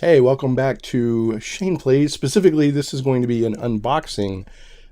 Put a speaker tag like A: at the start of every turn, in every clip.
A: Hey, welcome back to Shane Plays. Specifically, this is going to be an unboxing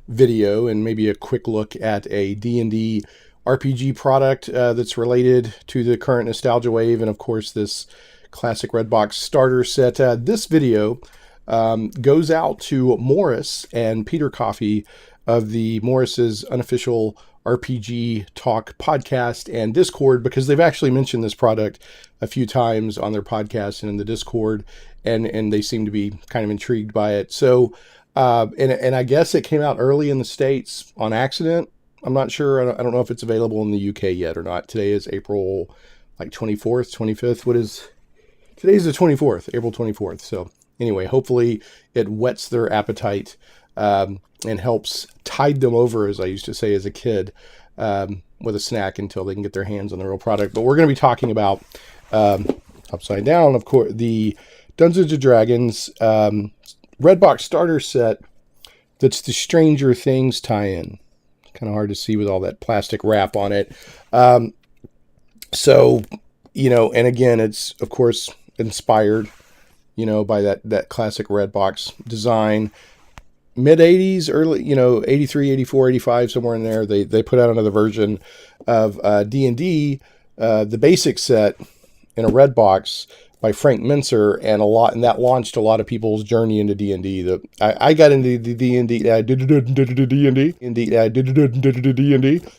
A: video and maybe a quick look at a D&D RPG product that's related to the current nostalgia wave, and of course this classic Redbox starter set. This video goes out to Morris and Peter Coffey of the Morris's unofficial RPG Talk podcast and Discord, because they've actually mentioned this product a few times on their podcast and in the Discord, and they seem to be kind of intrigued by it. So, and I guess it came out early in the States on accident. I'm not sure. I don't know if it's available in the UK yet or not. Today is April 24th, 25th. Today's the 24th, April 24th. So anyway, hopefully it whets their appetite and helps tide them over, as I used to say as a kid, with a snack until they can get their hands on the real product. But we're going to be talking about, upside down, of course, the Dungeons & Dragons Redbox starter set that's the Stranger Things tie-in. Kind of hard to see with all that plastic wrap on it. So, and again, it's, of course, inspired, by that classic Redbox design. Mid-80s, early, 83, 84, 85, somewhere in there, they put out another version of D&D, the basic set in a red box by Frank Mincer, and that launched a lot of people's journey into D&D. I got into the D&D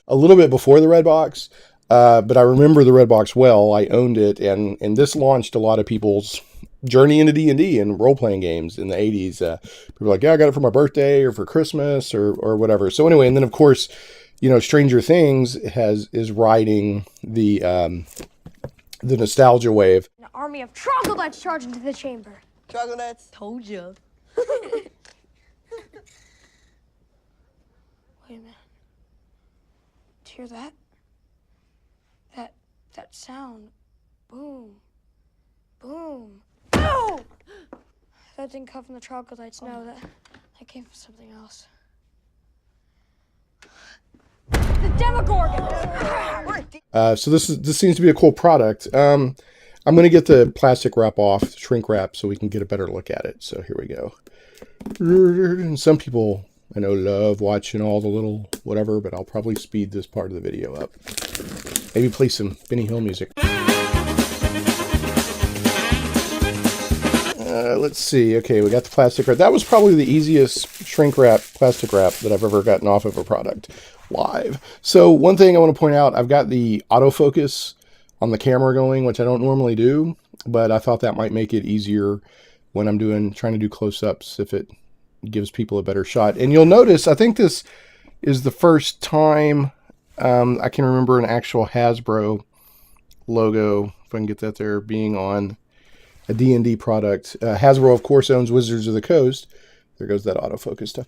A: a little bit before the red box, but I remember the red box well. I owned it, and this launched a lot of people's journey into D&D and role-playing games in the 80s. People were like, yeah, I got it for my birthday or for Christmas or whatever. So anyway, and then of course, Stranger Things is riding the nostalgia wave.
B: An army of troglodytes charge into the chamber.
C: Troglodytes? Told you.
B: Wait a minute. Do you hear that? That sound. Boom. Boom. Boom! That didn't come from the troglodytes. No, that came from something else. The demogorgon!
A: So this seems to be a cool product. I'm going to get the plastic wrap off, shrink wrap, so we can get a better look at it. So here we go. And some people I know love watching all the little whatever, but I'll probably speed this part of the video up. Maybe play some Benny Hill music. Let's see. Okay, we got the plastic wrap. That was probably the easiest shrink wrap, plastic wrap that I've ever gotten off of a product live. So one thing I want to point out, I've got the autofocus on the camera going, which I don't normally do, but I thought that might make it easier when I'm trying to do close-ups, if it gives people a better shot. And you'll notice, I think this is the first time I can remember an actual Hasbro logo, if I can get that there, being on a D&D product. Hasbro, of course, owns Wizards of the Coast. There goes that autofocus stuff.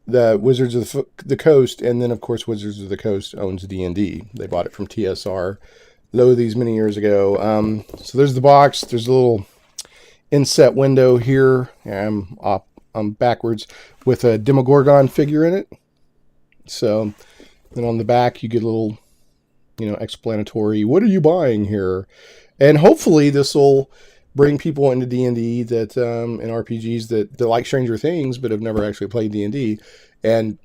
A: The Wizards of the Coast, and then, of course, Wizards of the Coast owns D&D. They bought it from TSR these many years ago. So there's the box. There's a little inset window here. I'm backwards with a demogorgon figure in it. So then on the back, you get a little, explanatory, what are you buying here? And hopefully this will bring people into D&D that and RPGs that like Stranger Things but have never actually played D&D. And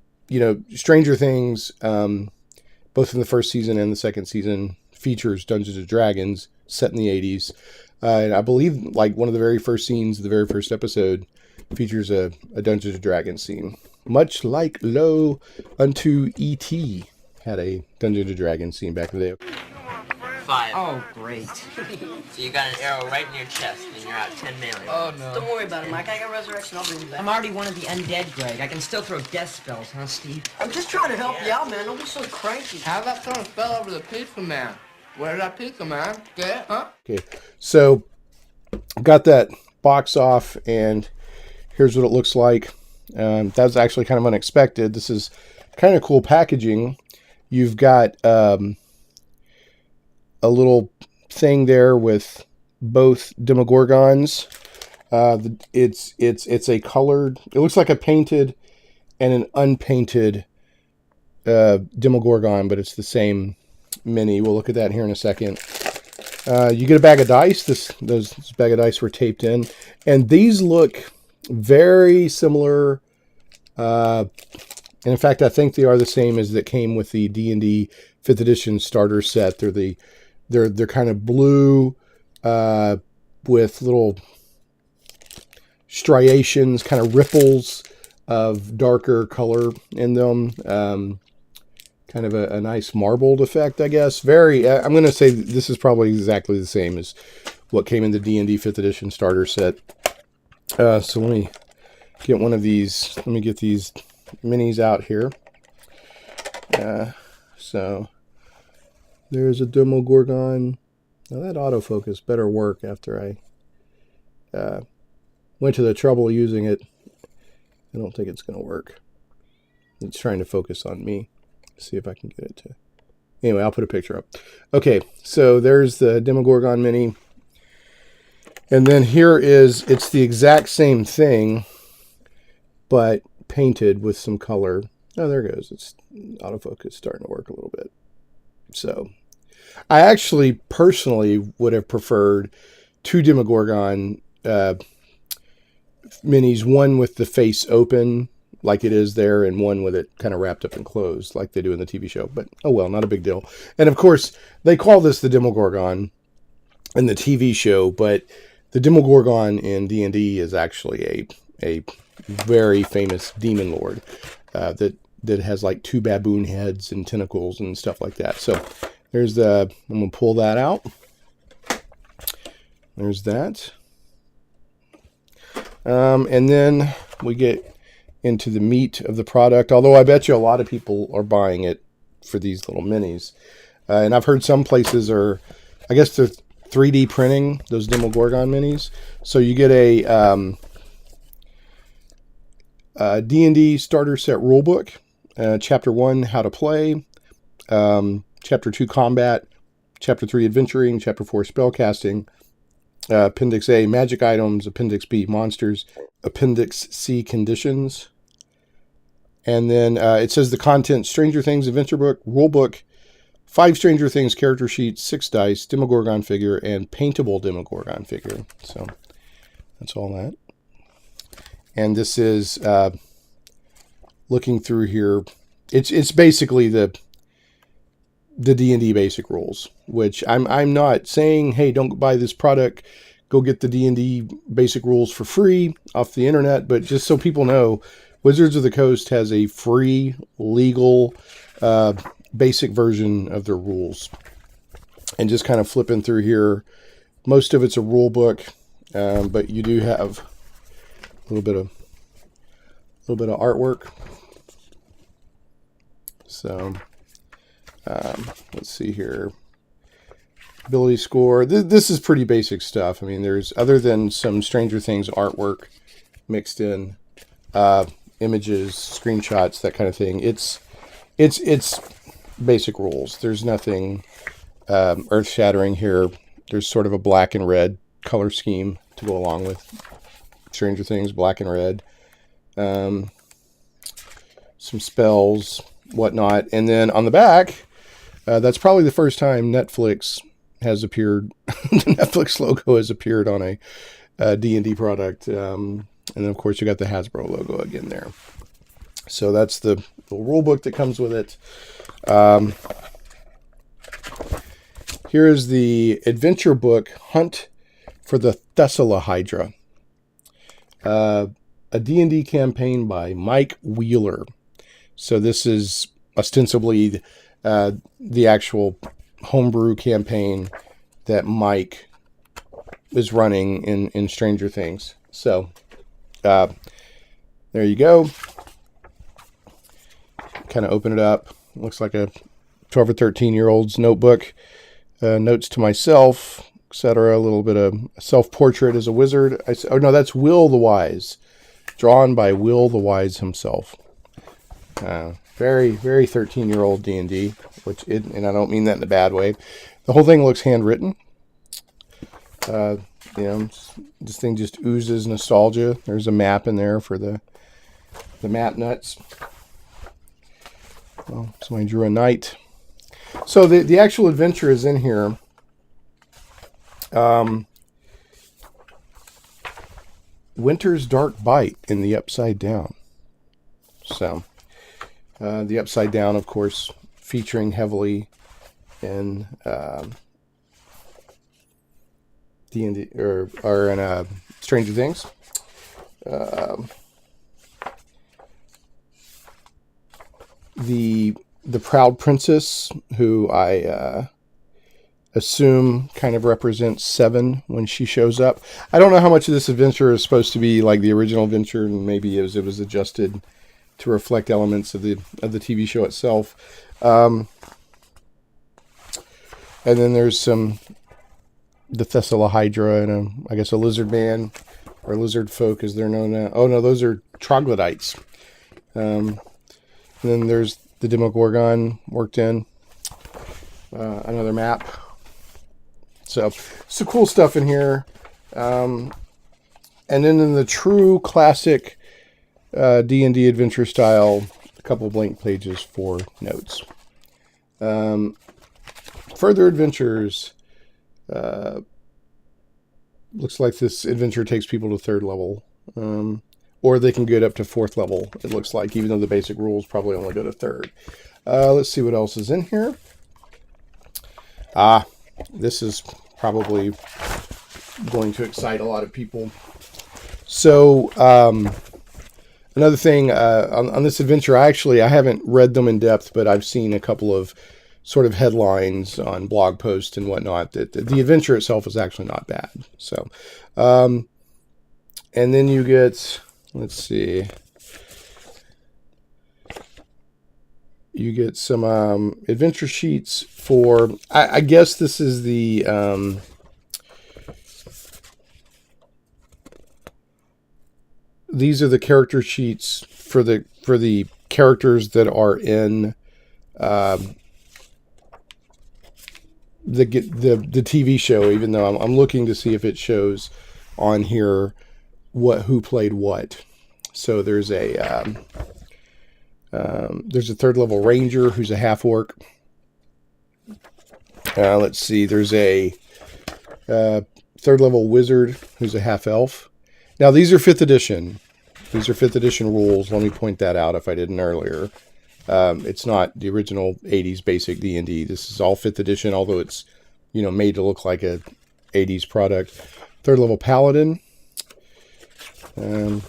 A: Stranger Things, both in the first season and the second season, features Dungeons & Dragons set in the 80s. And I believe one of the very first scenes, the very first episode, features a Dungeons & Dragons scene, much like Lo unto E.T. had a Dungeons & Dragons scene back in the day.
C: 5.
D: Oh, great.
C: So you got an arrow right in your chest, and you're out 10 million.
D: Oh, no.
C: Don't worry about it, Mike. I got resurrection. I'll bring you back.
D: I'm already one of the undead, Greg. I can still throw death spells, huh, Steve?
C: I'm just trying to help you out, man. Don't be so cranky.
E: How about throwing a spell over the pizza man? Where's that pizza man? Get it, huh?
A: Okay, so got that box off, and here's what it looks like. That was actually kind of unexpected. This is kind of cool packaging. You've got a little thing there with both demogorgons. It's a colored, it looks like a painted and an unpainted demogorgon, but it's the same mini. We'll look at that here in a second. You get a bag of dice. Those bag of dice were taped in, and these look very similar. And in fact, I think they are the same as that came with the D&D 5th edition starter set. They're kind of blue with little striations, kind of ripples of darker color in them. Kind of a nice marbled effect, I guess. I'm going to say this is probably exactly the same as what came in the D&D 5th edition starter set. So let me get one of these. Let me get these minis out here. So there's a demogorgon. Now that autofocus better work after I went to the trouble of using it. I don't think it's going to work. It's trying to focus on me. See if I can get it to... Anyway, I'll put a picture up. Okay, so there's the demogorgon mini. And then here it's the exact same thing, but painted with some color. Oh, there it goes. It's autofocus starting to work a little bit. So I actually personally would have preferred 2 demogorgon minis, one with the face open like it is there, and one with it kind of wrapped up and closed like they do in the TV show. But oh well, not a big deal. And of course, they call this the demogorgon in the TV show, but the demogorgon in D&D is actually a very famous demon lord that has like 2 baboon heads and tentacles and stuff like that. So there's I'm going to pull that out. There's that. And then we get into the meat of the product, although I bet you a lot of people are buying it for these little minis. And I've heard some places are, I guess they're 3D printing those demogorgon minis. So you get a D&D starter set rulebook, Chapter 1, How to Play, Chapter 2, Combat, Chapter 3, Adventuring, Chapter 4, Spellcasting, Appendix A, Magic Items, Appendix B, Monsters, Appendix C, Conditions. And then it says the content: Stranger Things Adventure Book, Rulebook, 5 Stranger Things character sheets, 6 dice, Demogorgon figure, and paintable Demogorgon figure. So that's all that. And this is looking through here. It's basically the D&D basic rules, which I'm not saying, hey, don't buy this product, go get the D&D basic rules for free off the internet, but just so people know, Wizards of the Coast has a free, legal, basic version of their rules. And just kind of flipping through here, most of it's a rule book, but you do have a little bit of artwork. So let's see here. Ability score. This is pretty basic stuff. I mean, there's, other than some Stranger Things artwork mixed in, images, screenshots, that kind of thing. It's basic rules. There's nothing earth-shattering here. There's sort of a black and red color scheme to go along with Stranger Things, black and red. Some spells, whatnot. And then on the back, that's probably the first time Netflix has appeared. The Netflix logo has appeared on a D&D product. And then, of course, you got the Hasbro logo again there. So that's the rule book that comes with it. Here is the adventure book, Hunt for the Thessala Hydra. A D&D campaign by Mike Wheeler. So this is ostensibly the actual homebrew campaign that Mike is running in Stranger Things. So there you go. Kind of open it up. Looks like a 12 or 13-year-old's notebook. Notes to myself, etc. A little bit of self-portrait as a wizard. Oh no, that's Will the Wise. Drawn by Will the Wise himself. Very, very 13-year-old D&D, and I don't mean that in a bad way. The whole thing looks handwritten. This thing just oozes nostalgia. There's a map in there for the map nuts. Well, somebody drew a knight. So the actual adventure is in here. Winter's Dark Bite in the Upside Down. So, the Upside Down, of course, featuring heavily in D&D or in Stranger Things. The Proud Princess, who I assume kind of represents Seven when she shows up. I don't know how much of this adventure is supposed to be like the original adventure, and maybe it was adjusted to reflect elements of the TV show itself. And then there's the Thessalahydra and I guess a lizard man or lizard folk as they're known now. Oh no, those are troglodytes. And then there's the Demogorgon worked in. Another map. So, some cool stuff in here. And then in the true classic D&D adventure style, a couple blank pages for notes. Further adventures. Looks like this adventure takes people to 3rd level. Or they can get up to 4th level, it looks like, even though the basic rules probably only go to 3rd. Let's see what else is in here. This is probably going to excite a lot of people. So, another thing, on this adventure, I haven't read them in depth, but I've seen a couple of sort of headlines on blog posts and whatnot that the adventure itself is actually not bad. So, and then you get... Let's see. You get some adventure sheets for... I guess this is the... these are the character sheets for the characters that are in the TV show. Even though I'm looking to see if it shows on here who played what. So there's a 3rd level ranger who's a half orc. Let's see, there's a 3rd level wizard who's a half elf. Now these are 5th edition. These are 5th edition rules. Let me point that out if I didn't earlier. It's not the original 80s basic D&D. This is all 5th edition, although it's made to look like a 80s product. 3rd level paladin. And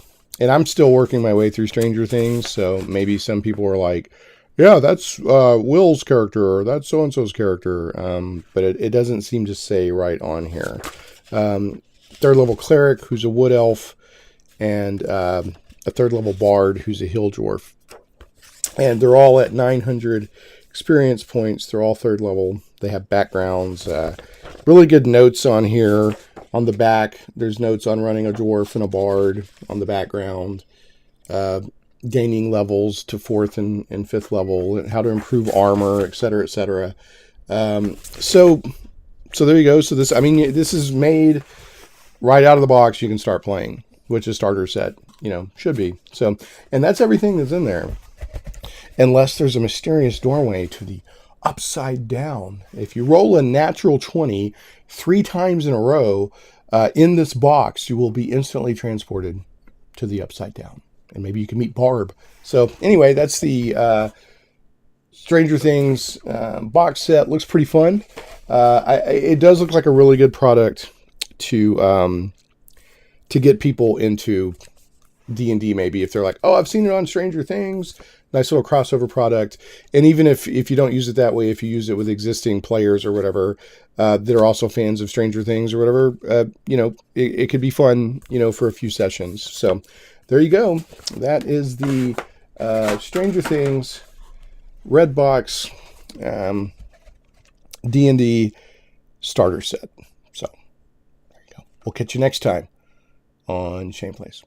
A: I'm still working my way through Stranger Things, so maybe some people are like, yeah, that's Will's character, or that's so-and-so's character, but it doesn't seem to say right on here. 3rd level cleric, who's a wood elf, and a 3rd level bard, who's a hill dwarf. And they're all at 900 experience points. They're all 3rd level. They have backgrounds. Really good notes on here. On the back, there's notes on running a dwarf and a bard on the background, gaining levels to 4th and 5th level, how to improve armor, etc., etc. So there you go. So this is made right out of the box. You can start playing, which a starter set, should be. So, and that's everything that's in there, unless there's a mysterious doorway to the Upside Down. If you roll a natural 20 3 times in a row in this box, you will be instantly transported to the Upside Down, and maybe you can meet Barb. So anyway, that's the Stranger Things box set. Looks pretty fun. It does look like a really good product to get people into D&D, maybe if they're like, oh, I've seen it on Stranger Things. Nice little crossover product. And even if you don't use it that way, if you use it with existing players or whatever that are also fans of Stranger Things or whatever, it could be fun, for a few sessions. So there you go. That is the Stranger Things Red Box D&D starter set. So there you go. We'll catch you next time on Shane Plays.